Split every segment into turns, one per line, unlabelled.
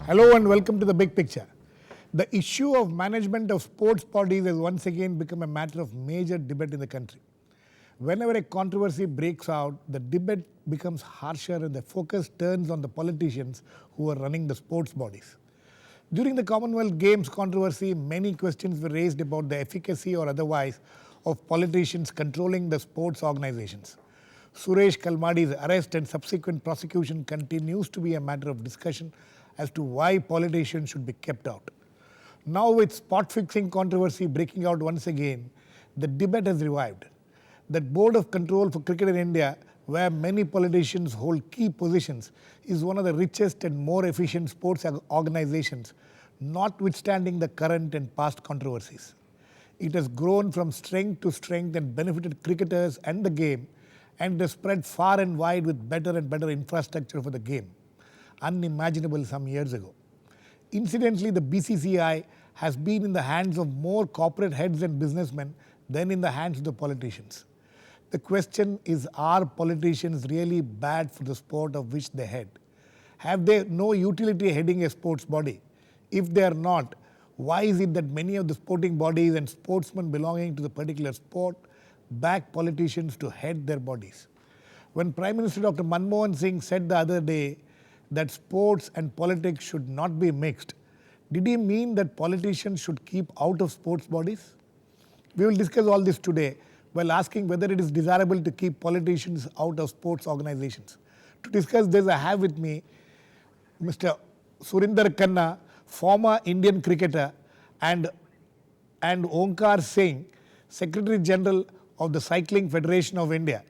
Hello and welcome to the big picture. The issue of management of sports bodies has once again become a matter of major debate in the country. Whenever a controversy breaks out, the debate becomes harsher and the focus turns on the politicians who are running the sports bodies. During the Commonwealth Games controversy, many questions were raised about the efficacy or otherwise of politicians controlling the sports organizations. Suresh Kalmadi's arrest and subsequent prosecution continues to be a matter of discussion as to why politicians should be kept out. Now with spot fixing controversy breaking out once again, the debate has revived. That Board of Control for Cricket in India, where many politicians hold key positions, is one of the richest and more efficient sports organizations, notwithstanding the current and past controversies. It has grown from strength to strength and benefited cricketers and the game, and has spread far and wide with better and better infrastructure for the game, unimaginable some years ago. Incidentally, the BCCI has been in the hands of more corporate heads and businessmen than in the hands of the politicians. The question is, are politicians really bad for the sport of which they head? Have they no utility heading a sports body? If they are not, why is it that many of the sporting bodies and sportsmen belonging to the particular sport back politicians to head their bodies? When Prime Minister Dr. Manmohan Singh said the other day that sports and politics should not be mixed, did he mean that politicians should keep out of sports bodies? We will discuss all this today while asking whether it is desirable to keep politicians out of sports organizations. To discuss this, I have with me Mr. Surinder Khanna, former Indian cricketer, and Onkar Singh, Secretary General of the Cycling Federation of India.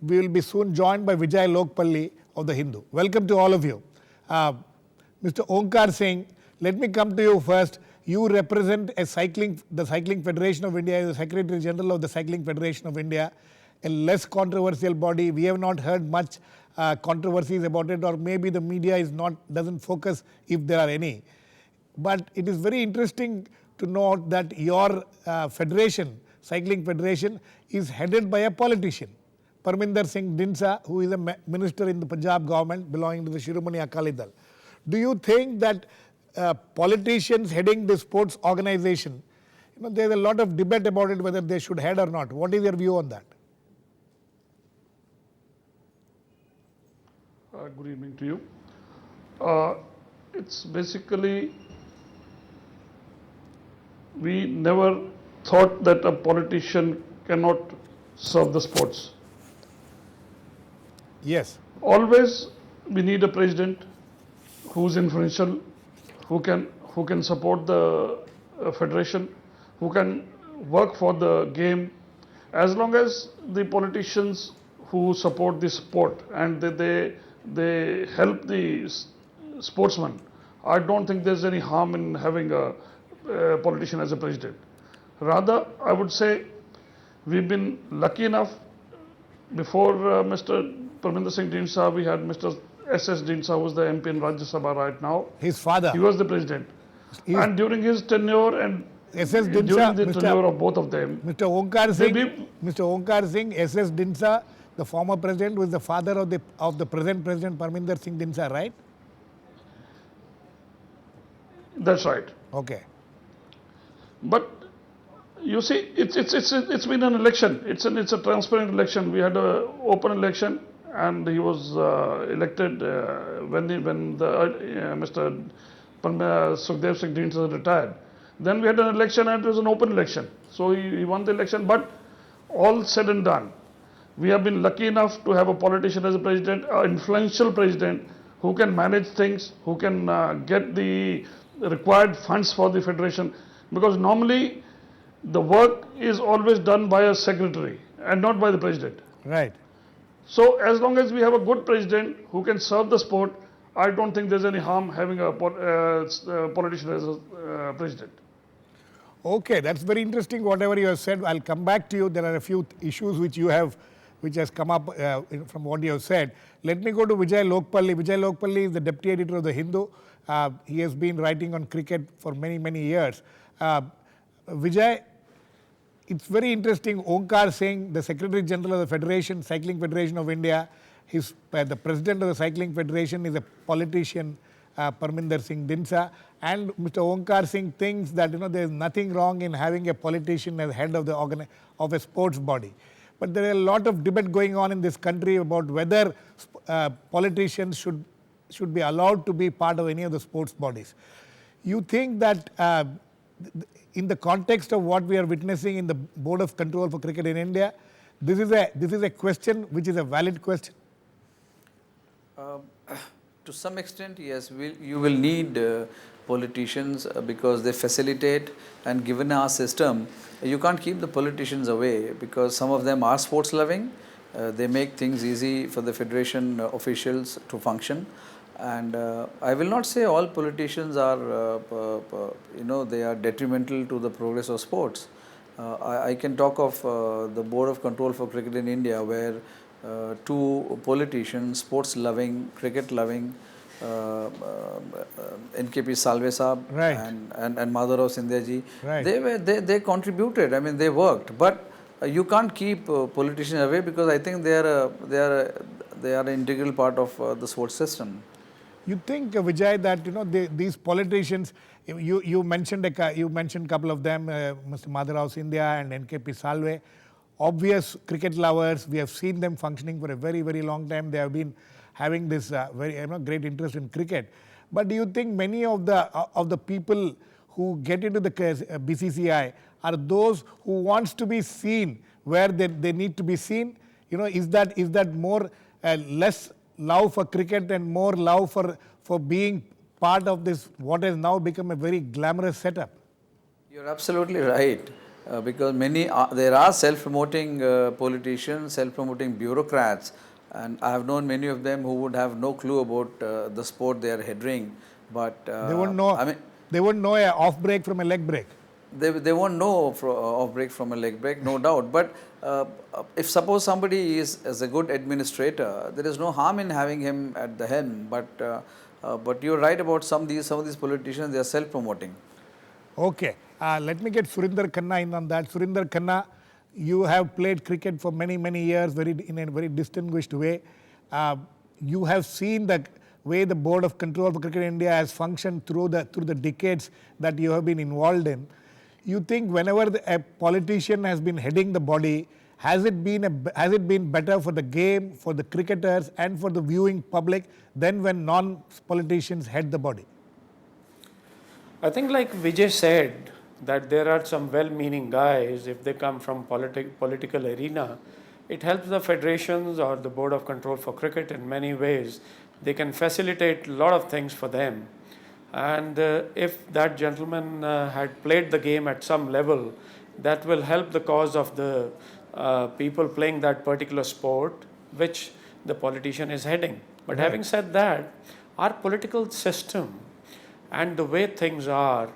We will be soon joined by Vijay Lokapally of the Hindu. Welcome to all of you. Mr. Onkar Singh, let me come to you first. You represent the Cycling Federation of India, as the Secretary General of the Cycling Federation of India, a less controversial body. We have not heard much controversies about it, or maybe the media doesn't focus if there are any. But it is very interesting to note that your federation, Cycling Federation, is headed by a politician, Parminder Singh Dinsa, who is a minister in the Punjab government belonging to the Shiromani Akali Dal. Do you think that politicians heading the sports organization, there is a lot of debate about it whether they should head or not. What is your view on that?
Good evening to you. It's basically, we never thought that a politician cannot serve the sports.
Yes.
Always we need a president who's influential, who can support the federation, who can work for the game. As long as the politicians who support the sport and they help the sportsmen, I don't think there's any harm in having a politician as a president. Rather, I would say we've been lucky enough. Before Mr. Parminder Singh Dinsa, we had Mr. S.S. Dinsa, who was the MP in Rajya Sabha right now.
His father.
He was the president. And during his tenure and
S.S. Dinsa,
during the tenure of both of them,
Mr. Onkar Singh, S.S. Dinsa, the former president, was the father of the present president Parminder Singh Dinsa, right?
That's right.
Okay.
But you see, it's been an election. It's a transparent election. We had an open election, and he was elected when Mr. Sukhdev Singh Dinsa retired. Then we had an election, and it was an open election. So he won the election. But all said and done, we have been lucky enough to have a politician as a president, an influential president who can manage things, who can get the required funds for the federation. Because normally the work is always done by a secretary and not by the president.
Right.
So as long as we have a good president who can serve the sport, I don't think there's any harm having a politician as a president.
Okay, that's very interesting whatever you have said. I'll come back to you. There are a few issues which has come up from what you have said. Let me go to Vijay Lokapally. Vijay Lokapally is the deputy editor of the Hindu. He has been writing on cricket for many, many years. Vijay, it's very interesting. Onkar Singh, the Secretary General of the Federation, Cycling Federation of India, the President of the Cycling Federation is a politician. Parminder Singh Dinsa, and Mr. Onkar Singh thinks that there is nothing wrong in having a politician as head of the of a sports body. But there are a lot of debate going on in this country about whether politicians should be allowed to be part of any of the sports bodies. You think that in the context of what we are witnessing in the Board of Control for Cricket in India, this is a question which is a valid question?
To some extent, yes, you will need politicians because they facilitate, and given our system, you can't keep the politicians away because some of them are sports loving. They make things easy for the federation officials to function. And I will not say all politicians are, they are detrimental to the progress of sports. I can talk of the Board of Control for Cricket in India, where two politicians, sports loving, cricket loving, NKP Salve Saab and Madhurao Sindhya ji, they contributed. I mean, they worked, but you can't keep politicians away because I think they are an integral part of the sports system.
You think, Vijay, that these politicians, you mentioned a couple of them, Mr. Madhurao Sindhya and NKP Salve, obvious cricket lovers. We have seen them functioning for a very, very long time. They have been having this very great interest in cricket. But do you think many of the people who get into the BCCI are those who wants to be seen where they need to be seen? Is that more less love for cricket and more love for being part of this what has now become a very glamorous setup?
You're absolutely right. Because there are self-promoting politicians, self-promoting bureaucrats, and I have known many of them who would have no clue about the sport they are heading. But
they won't know. I mean, they won't know a off break from a leg break.
They won't know off break from a leg break, no doubt. But if suppose somebody is a good administrator, there is no harm in having him at the helm. But you're right about some of these politicians. They are self-promoting.
Okay. Let me get Surinder Khanna in on that. Surinder Khanna, you have played cricket for many, many years in a very distinguished way. You have seen the way the Board of Control for Cricket in India has functioned through the decades that you have been involved in. You think whenever a politician has been heading the body, has it been better for the game, for the cricketers and for the viewing public than when non-politicians head the body?
I think like Vijay said, that there are some well-meaning guys, if they come from political arena, it helps the federations or the Board of Control for Cricket in many ways. They can facilitate a lot of things for them. And if that gentleman had played the game at some level, that will help the cause of the people playing that particular sport, which the politician is heading. But having said that, our political system and the way things are,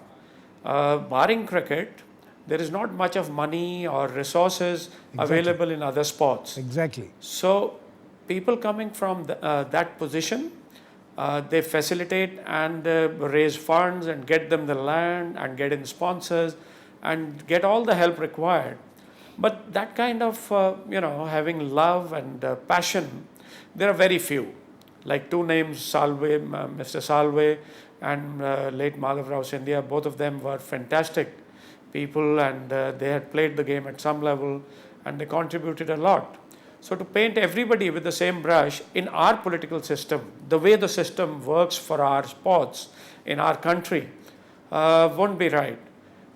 barring cricket, there is not much of money or resources available in other sports.
Exactly.
So people coming from that position, they facilitate and raise funds and get them the land and get in sponsors and get all the help required. But that kind of, having love and passion, there are very few. Like two names, Mr. Salve and late Madhavrao Sindhya, both of them were fantastic people and they had played the game at some level and they contributed a lot. So to paint everybody with the same brush in our political system, the way the system works for our sports in our country won't be right.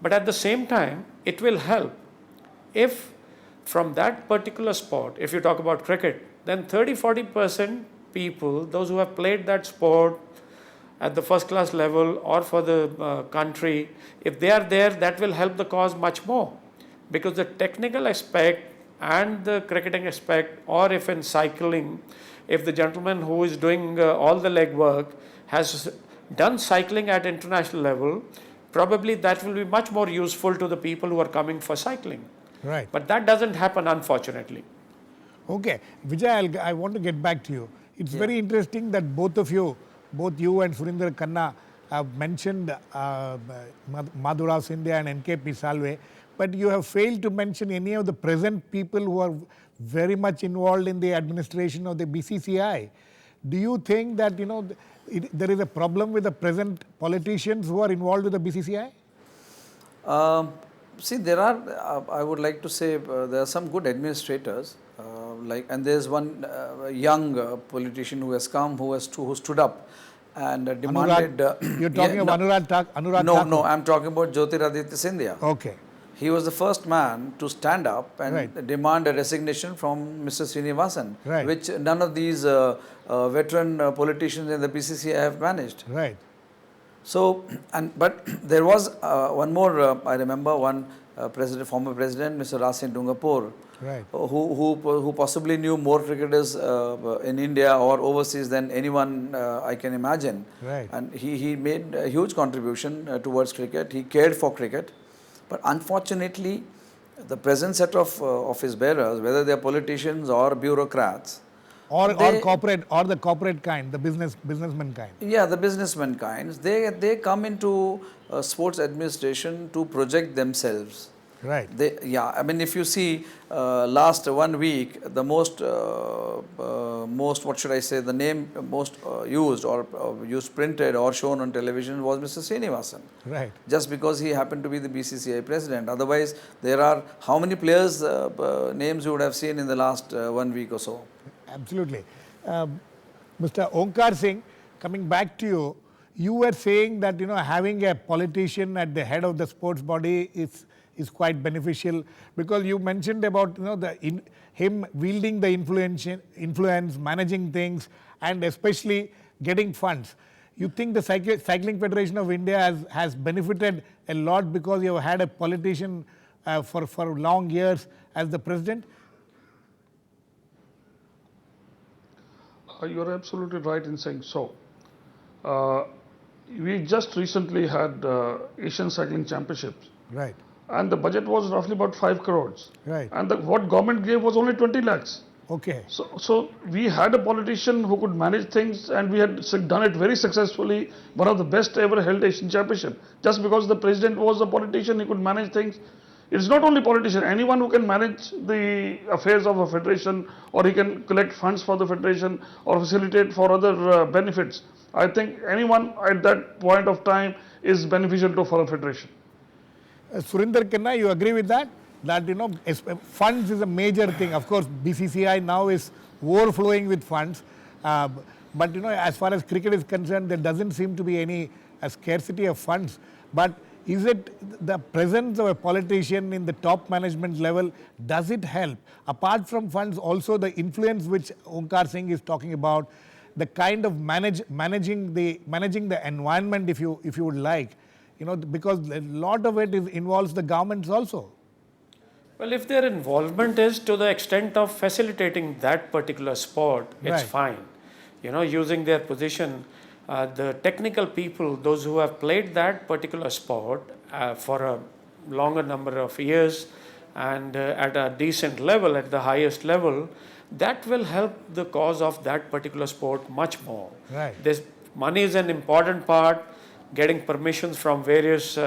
But at the same time, it will help if from that particular sport, if you talk about cricket, then 30-40% people, those who have played that sport at the first class level or for the country, if they are there, that will help the cause much more. Because the technical aspect and the cricketing aspect, or if in cycling, if the gentleman who is doing all the leg work has done cycling at international level, probably that will be much more useful to the people who are coming for cycling.
Right.
But that doesn't happen, unfortunately.
Okay. Vijay, I want to get back to you. It's very interesting that both you and Surinder Khanna have mentioned Madhurao Sindhya and NKP Salve, but you have failed to mention any of the present people who are very much involved in the administration of the BCCI. Do you think that there is a problem with the present politicians who are involved with the BCCI?
See, there are, I would like to say, there are some good administrators, and there's one young politician who has come, who stood up and demanded.
You're talking of Anurag Thakur?
No, I'm talking about Jyotiraditya Scindia.
Okay.
He was the first man to stand up and demand a resignation from Mr. Srinivasan, which none of these veteran politicians in the BCCI have managed.
Right.
So, but there was one more, I remember one former president, Mr. Rasin Dungapur, who possibly knew more cricketers in India or overseas than anyone I can imagine.
Right.
And he made a huge contribution towards cricket. He cared for cricket. But unfortunately, the present set of office bearers, whether they are politicians or bureaucrats,
or the corporate kind, the businessman kind.
Yeah, the businessman kinds, they come into sports administration to project themselves.
Right.
I mean, if you see last 1 week, the most what should I say, the name most used or used printed or shown on television was Mr. Srinivasan.
Right.
Just because he happened to be the BCCI president. Otherwise, there are how many players' names you would have seen in the last 1 week or so?
Absolutely. Mr. Onkar Singh, coming back to you, you were saying that having a politician at the head of the sports body is quite beneficial, because you mentioned about him wielding the influence, managing things, and especially getting funds. You think the Cycling Federation of India has benefited a lot because you have had a politician for long years as the president?
You are absolutely right in saying so. We just recently had Asian Cycling Championships.
Right.
And the budget was roughly about 5 crores.
Right.
And what government gave was only 20 lakhs.
Okay.
So we had a politician who could manage things, and we had done it very successfully. One of the best ever held Asian Championship. Just because the president was a politician, he could manage things. It's not only politician, anyone who can manage the affairs of a federation, or he can collect funds for the federation or facilitate for other benefits. I think anyone at that point of time is beneficial for a federation.
Surinder, Khanna, you agree with that? That funds is a major thing. Of course, BCCI now is overflowing with funds, but as far as cricket is concerned, there doesn't seem to be any scarcity of funds. But is it the presence of a politician in the top management level, does it help? Apart from funds, also the influence which Onkar Singh is talking about, the kind of managing the environment, if you would like, because a lot of it involves the governments also.
Well, if their involvement is to the extent of facilitating that particular sport, it's fine. Using their position, the technical people, those who have played that particular sport for a longer number of years and at a decent level, at the highest level, that will help the cause of that particular sport much more.
Right.
This money is an important part, getting permissions from various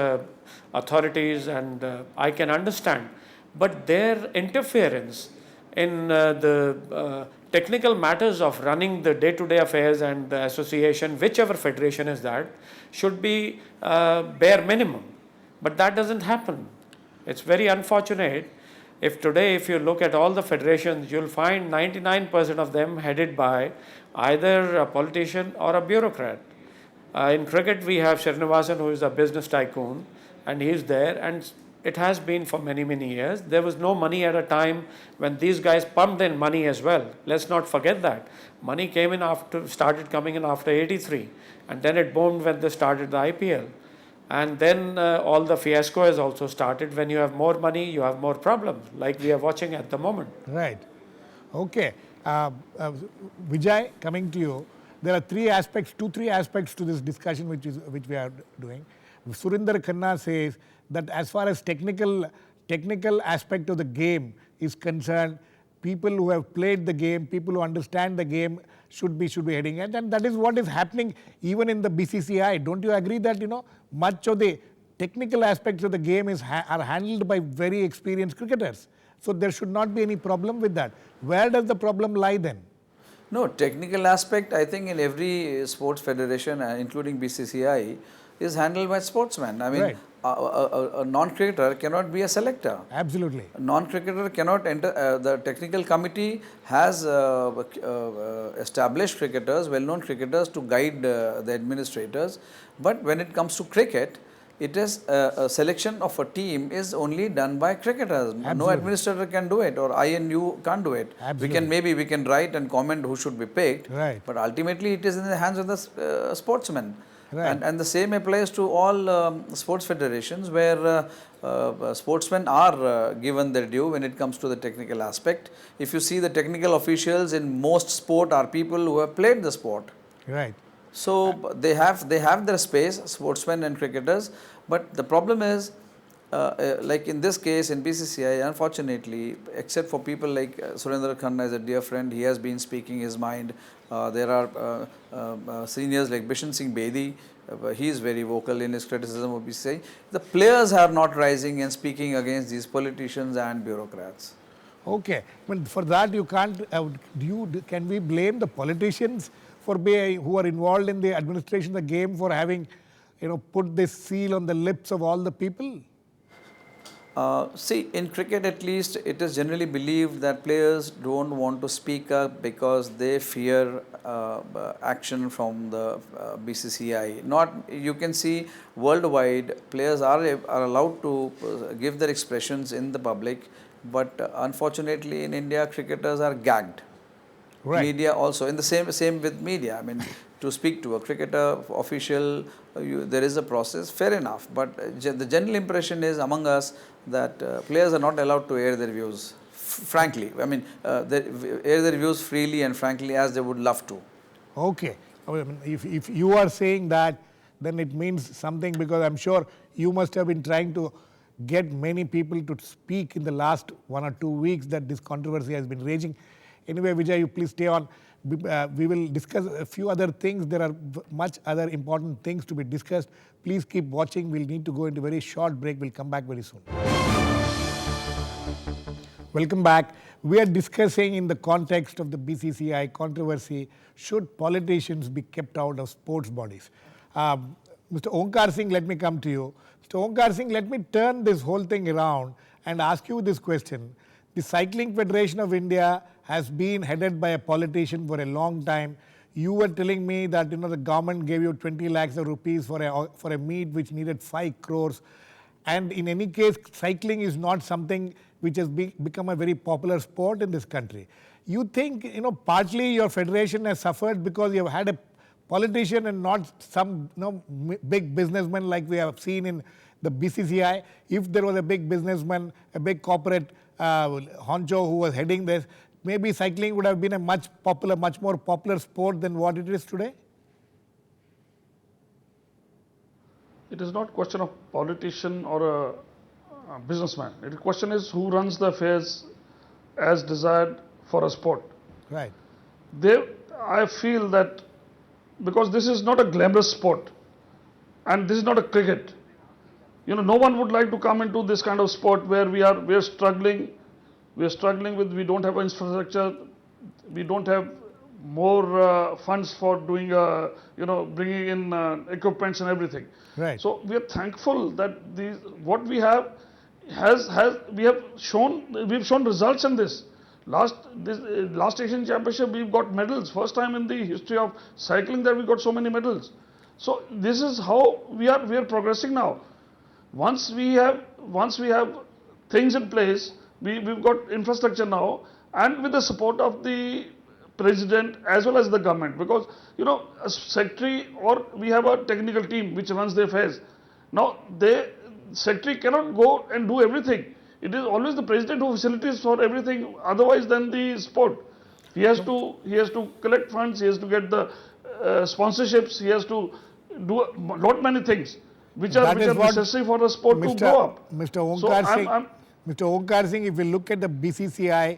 authorities, and I can understand. But their interference in the technical matters of running the day-to-day affairs and the association, whichever federation is that, should be bare minimum. But that doesn't happen. It's very unfortunate. If you look at all the federations, you'll find 99% of them headed by either a politician or a bureaucrat. In cricket, we have Srinivasan, who is a business tycoon, and he's there, and it has been for many, many years. There was no money at a time when these guys pumped in money as well. Let's not forget that. Money started coming in after 83, and then it boomed when they started the IPL. And then all the fiasco has also started. When you have more money, you have more problems, like we are watching at the moment.
Right. Okay. Vijay, coming to you, there are three aspects to this discussion which we are doing. Surinder Khanna says that as far as technical aspect of the game is concerned, people who have played the game, people who understand the game should be heading it, and that is what is happening even in the BCCI. Don't you agree that much of the technical aspects of the game are handled by very experienced cricketers? So there should not be any problem with that. Where does the problem lie then?
No, technical aspect, I think in every sports federation, including BCCI, is handled by sportsmen. I mean,
Right.
a non-cricketer cannot be a selector.
Absolutely.
A non-cricketer cannot enter. The technical committee has established cricketers, well-known cricketers, to guide the administrators. But when it comes to cricket, it is a selection of a team is only done by cricketers. No
Absolutely.
administrator can do it, or I and you can't do it.
Absolutely.
We can write and comment who should be picked,
Right.
but ultimately it is in the hands of the sportsmen.
Right.
And the same applies to all sports federations, where sportsmen are given their due when it comes to the technical aspect. If you see, the technical officials in most sport are people who have played the sport.
Right.
So they have their space, sportsmen and cricketers. But the problem is, like in this case in BCCI, unfortunately, except for people like Surinder Khanna is a dear friend, he has been speaking his mind. There are seniors like Bishan Singh Bedi, he is very vocal in his criticism of BCCI. The players are not rising and speaking against these politicians and bureaucrats.
Okay, but for that you can't. Can we blame the politicians for who are involved in the administration of the game for having, put this seal on the lips of all the people?
See, in cricket at least, it is generally believed that players don't want to speak up because they fear action from the BCCI. You can see worldwide, players are allowed to give their expressions in the public, but unfortunately in India, cricketers are gagged.
Right.
Media also, in the same with media. I mean, to speak to a cricketer official, there is a process, fair enough. But the general impression is among us that players are not allowed to air their views, frankly. I mean, they air their views freely and frankly as they would love to.
Okay. I mean, if you are saying that, then it means something, because I'm sure you must have been trying to get many people to speak in the last 1 or 2 weeks that this controversy has been raging. Anyway, Vijay, you please stay on. We will discuss a few other things. There are much other important things to be discussed. Please keep watching. We'll need to go into a very short break. We'll come back very soon. Welcome back. We are discussing in the context of the BCCI controversy, should politicians be kept out of sports bodies? Mr. Onkar Singh, let me come to you. Mr. Onkar Singh, let me turn this whole thing around and ask you this question. The Cycling Federation of India has been headed by a politician for a long time. You were telling me that the government gave you 20 lakhs of rupees for a meet which needed 5 crores. And in any case, cycling is not something which has become a very popular sport in this country. You think, partly your federation has suffered because you have had a politician and not some big businessman like we have seen in the BCCI. If there was a big businessman, a big corporate honcho who was heading this, maybe cycling would have been a much more popular sport than what it is today?
It is not a question of politician or a businessman. The question is who runs the affairs as desired for a sport.
Right.
I feel that because this is not a glamorous sport and this is not a cricket. No one would like to come into this kind of sport where we are struggling. We are struggling with, we don't have infrastructure, we don't have more funds for doing, bringing in equipments and everything.
Right.
So we are thankful that what we have we've shown results in this. Last Asian Championship, we've got medals. First time in the history of cycling that we got so many medals. So this is how we are progressing now. Once we have things in place, we've got infrastructure now, and with the support of the president as well as the government, because a secretary or we have a technical team which runs the affairs. Now secretary cannot go and do everything. It is always the president who facilitates for everything. Otherwise, than the sport, he has to collect funds. He has to get the sponsorships. He has to do a lot many things which are necessary for the sport to grow up.
Mr. Onkar Singh, if you look at the BCCI,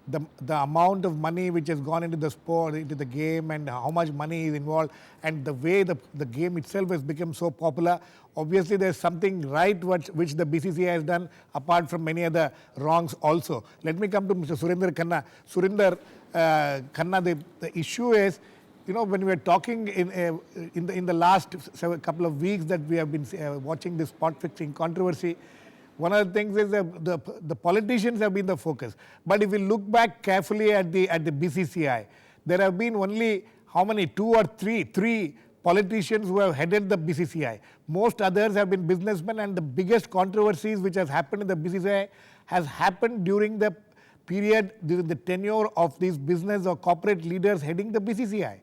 the amount of money which has gone into the sport, into the game, and how much money is involved, and the way the game itself has become so popular. Obviously, there's something right which the BCCI has done, apart from many other wrongs also. Let me come to Mr. Surinder Khanna. Surinder Khanna, the issue is, when we are talking in the last couple of weeks that we have been watching this spot fixing controversy, one of the things is the politicians have been the focus. But if we look back carefully at the BCCI, there have been only how many, two or three politicians who have headed the BCCI. Most others have been businessmen, and the biggest controversies which has happened in the BCCI has happened during the period, during the tenure of these business or corporate leaders heading the BCCI.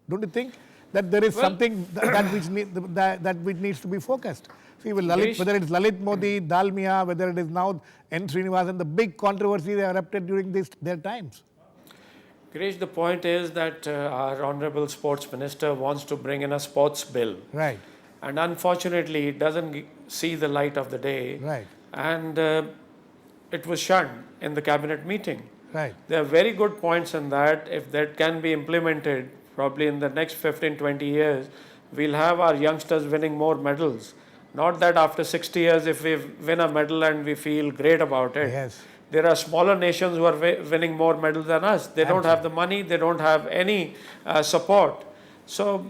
Don't you think that there is something that which needs to be focused? See, whether it's Lalit Modi, Dalmia, whether it is now N. Srinivasan, the big controversies erupted during their times.
Girish, the point is that our Honorable Sports Minister wants to bring in a sports bill.
Right.
And unfortunately, it doesn't see the light of the day.
Right.
And it was shunned in the cabinet meeting.
Right.
There are very good points in that. If that can be implemented, probably in the next 15, 20 years, we'll have our youngsters winning more medals. Not that after 60 years, if we win a medal and we feel great about it.
Yes.
There are smaller nations who are winning more medals than us. They don't have the money. They don't have any support. So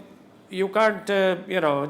you can't,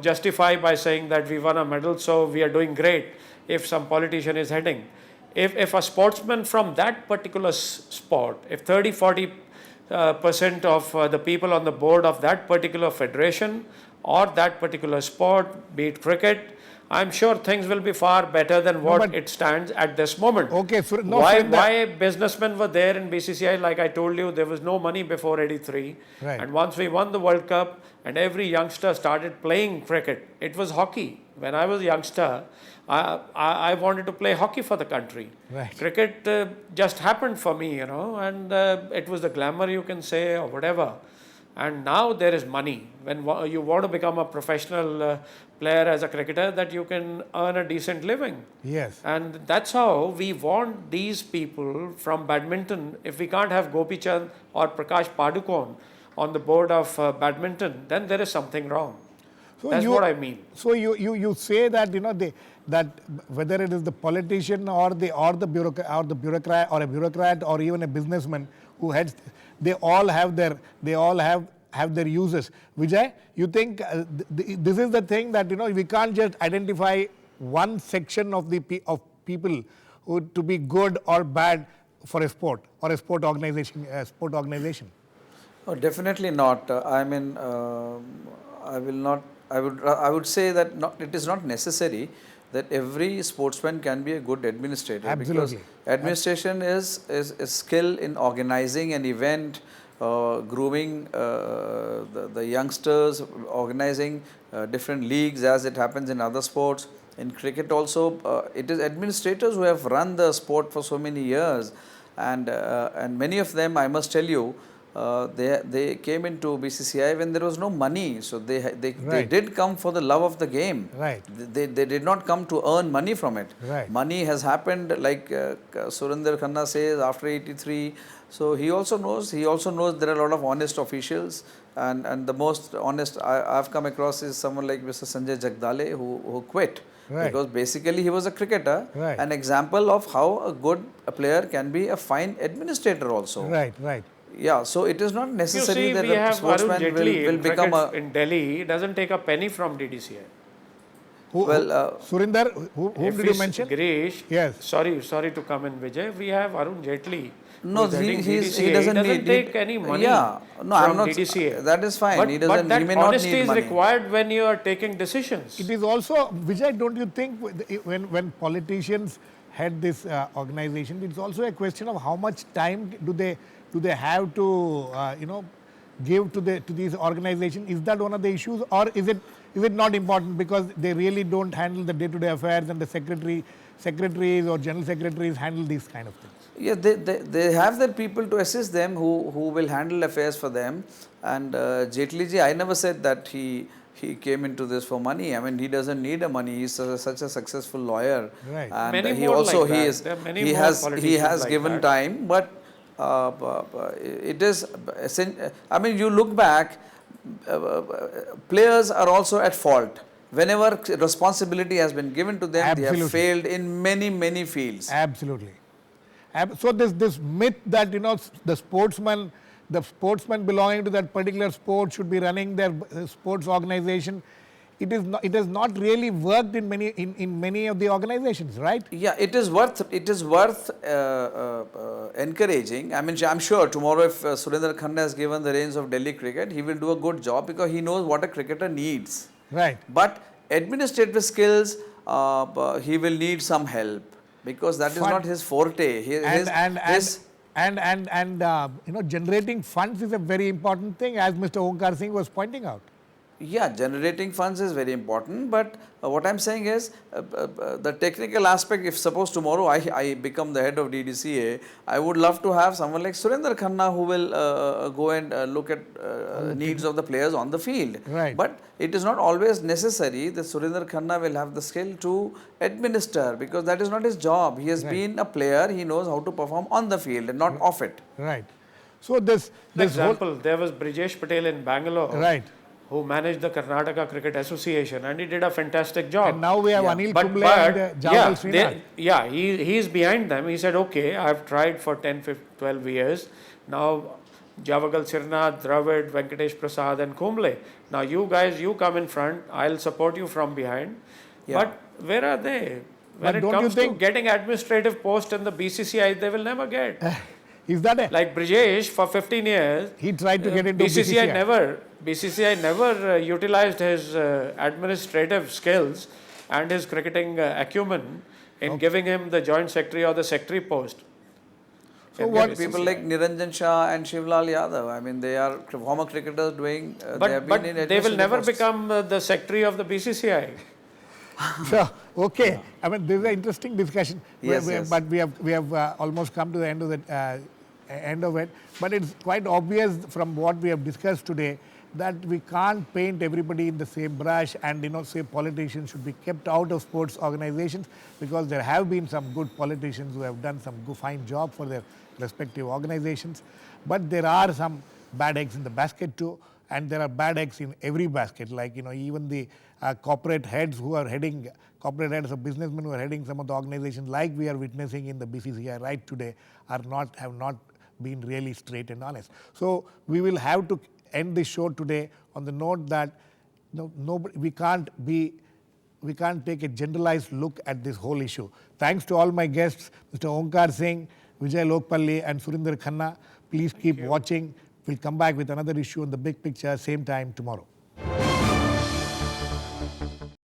justify by saying that we won a medal, so we are doing great if some politician is heading. If a sportsman from that particular sport, if 30-40% of the people on the board of that particular federation or that particular sport, be it cricket, I'm sure things will be far better than what it stands at this moment.
Okay, so
why businessmen were there in BCCI? Like I told you, there was no money before '83,
right.
And once we won the World Cup, and every youngster started playing cricket. It was hockey. When I was a youngster, I wanted to play hockey for the country.
Right.
Cricket just happened for me, and it was the glamour, you can say, or whatever. And now there is money. When you want to become a professional player as a cricketer, that you can earn a decent living.
Yes.
And that's how we want these people from badminton. If we can't have Gopi Chand or Prakash Padukone on the board of badminton, then there is something wrong. So that's what I mean.
So you say that that whether it is the politician or the bureaucrat or a bureaucrat or even a businessman who heads, they all have their uses. Vijay, you think this is the thing that we can't just identify one section of people who to be good or bad for a sport or a sport organization.
Oh, definitely not. I would say that it is not necessary that every sportsman can be a good administrator.
Absolutely.
Because administration is skill in organizing an event, grooming the youngsters, organizing different leagues as it happens in other sports. In cricket also, it is administrators who have run the sport for so many years, and many of them, I must tell you, they came into BCCI when there was no money, so they did come for the love of the game.
Right.
They did not come to earn money from it.
Right.
Money has happened, like Surinder Khanna says, after '83. So he also knows there are a lot of honest officials, and the most honest I've come across is someone like Mr. Sanjay Jagdale who quit.
Right.
Because basically he was a cricketer,
right.
An example of how a player can be a fine administrator also.
Right.
Yeah, so it is not necessary that
a
sportsman will become
in Delhi. He doesn't take a penny from DDCI.
Surinder, whom did you mention?
Girish.
Yes.
Sorry to come in, Vijay. We have Arun Jaitley.
No, he doesn't
take any money.
Yeah, no,
from
I'm not.
DDCA.
That is fine. He doesn't.
But
he may
that
not
honesty
need
is
money.
required when you are taking decisions.
It is also, Vijay, don't you think when politicians head this organization, it's also a question of how much time do they have to give to these organizations? Is that one of the issues, or is it not important because they really don't handle the day-to-day affairs and the secretaries or general secretaries handle these kind of things?
Yeah, they have their people to assist them who will handle affairs for them. And Jaitley ji, I never said that he came into this for money. I mean, he doesn't need the money. He's such a successful lawyer.
Right.
And
many
he
more
also
like that. There are many
he
more
has
politicians like
given
that.
time, but it is, I mean, you look back, players are also at fault. Whenever responsibility has been given to them, they
Absolutely.
have failed in many fields.
Absolutely. So this myth that the sportsman belonging to that particular sport should be running their sports organization, it has not really worked in many of the organizations, right?
Yeah, it is worth encouraging. I mean, I'm sure tomorrow if Surinder Khanna has given the reins of Delhi cricket, he will do a good job because he knows what a cricketer needs.
Right.
But administrative skills, he will need some help because that is not his forte.
Generating funds is a very important thing, as Mr. Onkar Singh was pointing out.
Yeah, generating funds is very important, but what I'm saying is the technical aspect, if suppose tomorrow I become the head of DDCA, I would love to have someone like Surinder Khanna who will go and look at needs of the players on the field.
Right.
But it is not always necessary that Surinder Khanna will have the skill to administer because that is not his job. He has been a player, he knows how to perform on the field and not off it.
Right. So this
example, there was Brijesh Patel in Bangalore.
Right.
Who managed the Karnataka Cricket Association, and he did a fantastic job.
And now we have Anil Kumble and Jamal Srinath.
He's behind them. He said, okay, I've tried for 10, 15, 12 years. Now, Javagal Srinath, Dravid, Venkatesh Prasad and Kumble. Now, you guys, you come in front. I'll support you from behind.
Yeah.
But where are they? When
But
it
don't
comes
you think
to getting administrative post in the BCCI, they will never get.
is that a,
Like Brijesh, for 15 years,
he tried to get into
BCCI never utilized his administrative skills and his cricketing acumen in giving him the joint secretary or the secretary post.
So what
People like Niranjan Shah and Shivlal Yadav, I mean, they are former cricketers doing,
But they will never become the secretary of the BCCI.
So, okay. I mean, this is an interesting discussion.
Yes,
But we have almost come to the end of it. But it's quite obvious from what we have discussed today that we can't paint everybody in the same brush and say politicians should be kept out of sports organizations, because there have been some good politicians who have done some fine job for their respective organizations. But there are some bad eggs in the basket too, and there are bad eggs in every basket, like even the corporate heads who are heading, corporate heads of businessmen who are heading some of the organizations like we are witnessing in the BCCI right today have not been really straight and honest. So we will have to end this show today on the note that we can't take a generalized look at this whole issue. Thanks to all my guests, Mr. Onkar Singh, Vijay Lokapally and Surinder Khanna. Please keep watching. We'll come back with another issue on the big picture, same time tomorrow.